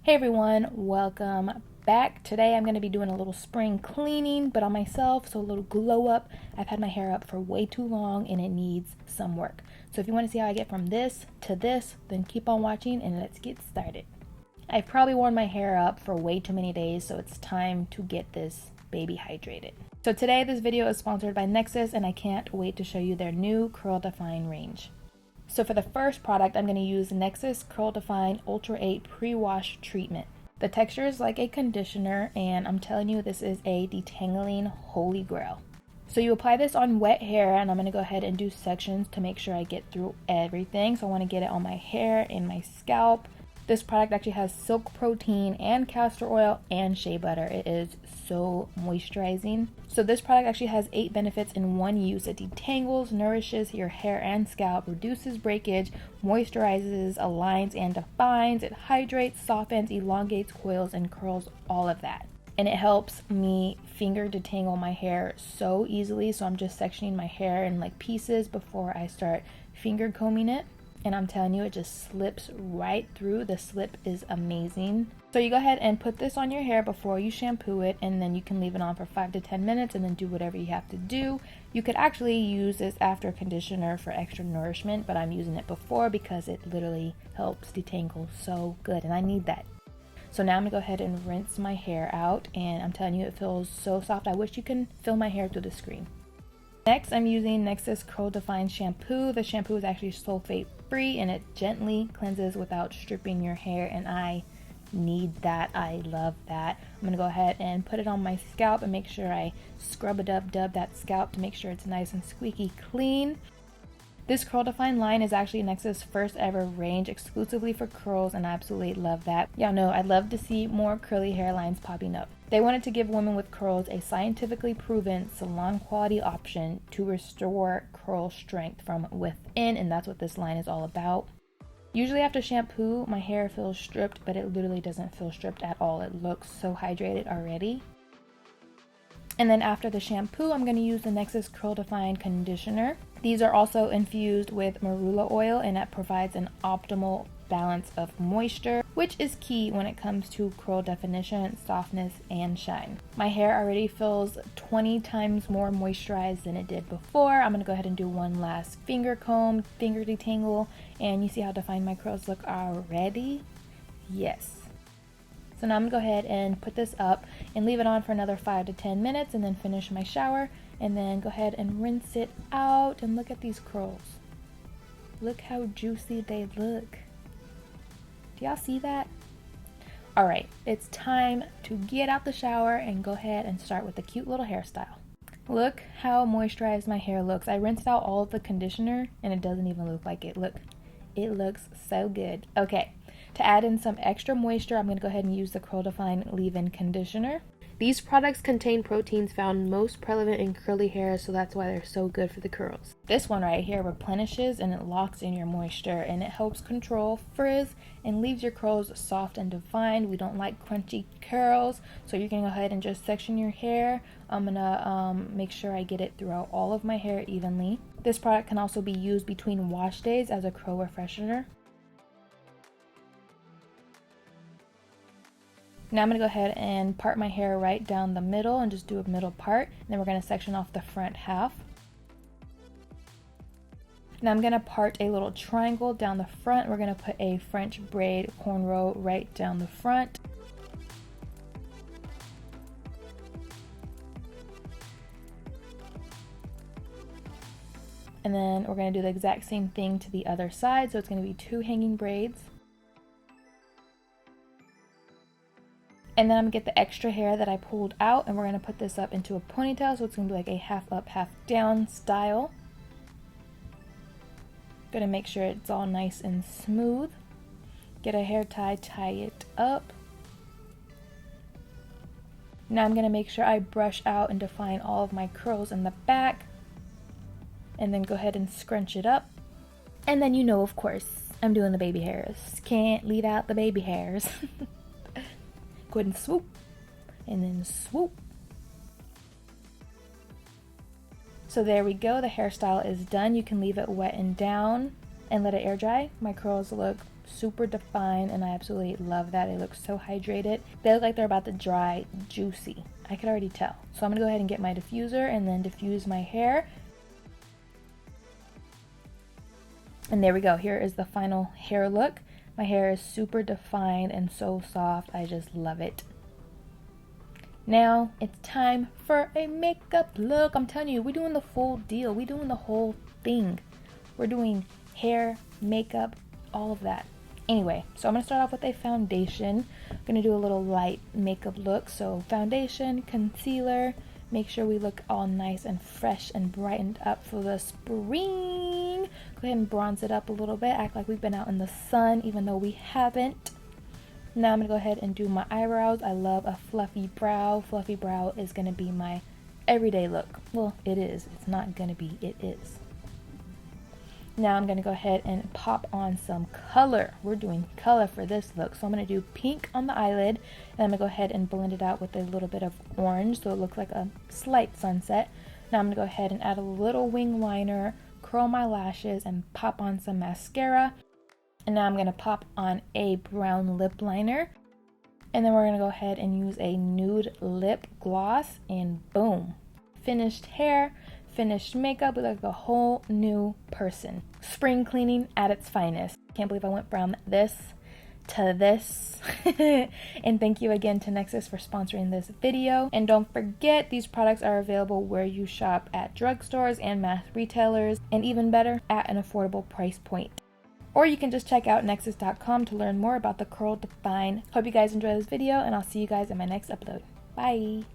Hey everyone, welcome back. Today I'm going to be doing a little spring cleaning, but on myself, so a little glow up. I've had my hair up for way too long and it needs some work. So if you want to see how I get from this to this, then keep on watching and let's get started. I've probably worn my hair up for way too many days, so it's time to get this baby hydrated. So today this video is sponsored by Nexus and I can't wait to show you their new Curl Define range. So for the first product, I'm going to use Nexus Curl Define Ultra 8 Pre-Wash Treatment. The texture is like a conditioner, and I'm telling you, this is a detangling holy grail. So you apply this on wet hair, and I'm going to go ahead and do sections to make sure I get through everything. So I want to get it on my hair and my scalp. This product actually has silk protein and castor oil and shea butter. It is so moisturizing. So this product actually has 8 benefits in one use. It detangles, nourishes your hair and scalp, reduces breakage, moisturizes, aligns and defines. It hydrates, softens, elongates, coils, and curls, all of that. And it helps me finger detangle my hair so easily. So I'm just sectioning my hair in like pieces before I start finger combing it. And I'm telling you, it just slips right through. The slip is amazing. So you go ahead and put this on your hair before you shampoo it, and then you can leave it on for 5 to 10 minutes and then do whatever you have to do. You could actually use this after a conditioner for extra nourishment, but I'm using it before because it literally helps detangle so good, and I need that. So now I'm gonna go ahead and rinse my hair out, and I'm telling you, it feels so soft. I wish you can feel my hair through the screen. Next, I'm using Nexus Curl Define Shampoo. The shampoo is actually sulfate free and it gently cleanses without stripping your hair, and I need that. I love that. I'm gonna go ahead and put it on my scalp and make sure I scrub it up, dub that scalp to make sure it's nice and squeaky clean. This Curl Define line is actually Nexus' first ever range exclusively for curls, and I absolutely love that. Y'all know I'd love to see more curly hairlines popping up. They wanted to give women with curls a scientifically proven salon quality option to restore curl strength from within, and that's what this line is all about. Usually after shampoo, my hair feels stripped, but it literally doesn't feel stripped at all. It looks so hydrated already. And then after the shampoo, I'm going to use the Nexus Curl Define Conditioner. These are also infused with marula oil, and that provides an optimal balance of moisture, which is key when it comes to curl definition, softness, and shine. My hair already feels 20 times more moisturized than it did before. I'm going to go ahead and do one last finger comb, finger detangle, and you see how defined my curls look already? Yes. So now I'm going to go ahead and put this up and leave it on for another 5 to 10 minutes and then finish my shower and then go ahead and rinse it out. And look at these curls. Look how juicy they look. Do y'all see that? Alright, it's time to get out the shower and go ahead and start with a cute little hairstyle. Look how moisturized my hair looks. I rinsed out all of the conditioner and it doesn't even look like it. Look, it looks so good. Okay. To add in some extra moisture, I'm going to go ahead and use the Curl Define Leave-In Conditioner. These products contain proteins found most prevalent in curly hair, so that's why they're so good for the curls. This one right here replenishes and it locks in your moisture, and it helps control frizz and leaves your curls soft and defined. We don't like crunchy curls, so you're going to go ahead and just section your hair. I'm going to make sure I get it throughout all of my hair evenly. This product can also be used between wash days as a curl refreshener. Now I'm going to go ahead and part my hair right down the middle and just do a middle part. And then we're going to section off the front half. Now I'm going to part a little triangle down the front. We're going to put a French braid cornrow right down the front. And then we're going to do the exact same thing to the other side. So it's going to be 2 hanging braids. And then I'm going to get the extra hair that I pulled out and we're going to put this up into a ponytail. So it's going to be like a half up, half down style. Going to make sure it's all nice and smooth. Get a hair tie, tie it up. Now I'm going to make sure I brush out and define all of my curls in the back. And then go ahead and scrunch it up. And then you know, of course, I'm doing the baby hairs. Can't leave out the baby hairs. Go ahead and swoop, and then swoop. So there we go, the hairstyle is done. You can leave it wet and down and let it air dry. My curls look super defined, and I absolutely love that. They look so hydrated. They look like they're about to dry juicy. I could already tell. So I'm gonna go ahead and get my diffuser and then diffuse my hair. And there we go. Here is the final hair look. My hair is super defined and so soft. I just love it. Now it's time for a makeup look. I'm telling you, we're doing the full deal. We're doing the whole thing. We're doing hair, makeup, all of that. Anyway, so I'm going to start off with a foundation. I'm going to do a little light makeup look. So foundation, concealer. Make sure we look all nice and fresh and brightened up for the spring. Go ahead and bronze it up a little bit. Act like we've been out in the sun, even though we haven't. Now I'm going to go ahead and do my eyebrows. I love a fluffy brow. Fluffy brow is going to be my everyday look. Well, it is. It's not going to be. It is. Now I'm going to go ahead and pop on some color. We're doing color for this look. So I'm going to do pink on the eyelid. And I'm going to go ahead and blend it out with a little bit of orange so it looks like a slight sunset. Now I'm going to go ahead and add a little wing liner, curl my lashes, and pop on some mascara. And now I'm going to pop on a brown lip liner. And then we're going to go ahead and use a nude lip gloss. And boom. Finished hair. Finished makeup. We look like a whole new person. Spring cleaning at its finest. Can't believe I went from this to this. And thank you again to Nexus for sponsoring this video. And don't forget, these products are available where you shop at drugstores and mass retailers, and even better, at an affordable price point. Or you can just check out nexus.com to learn more about the Curl Define. Hope you guys enjoy this video, and I'll see you guys in my next upload. Bye!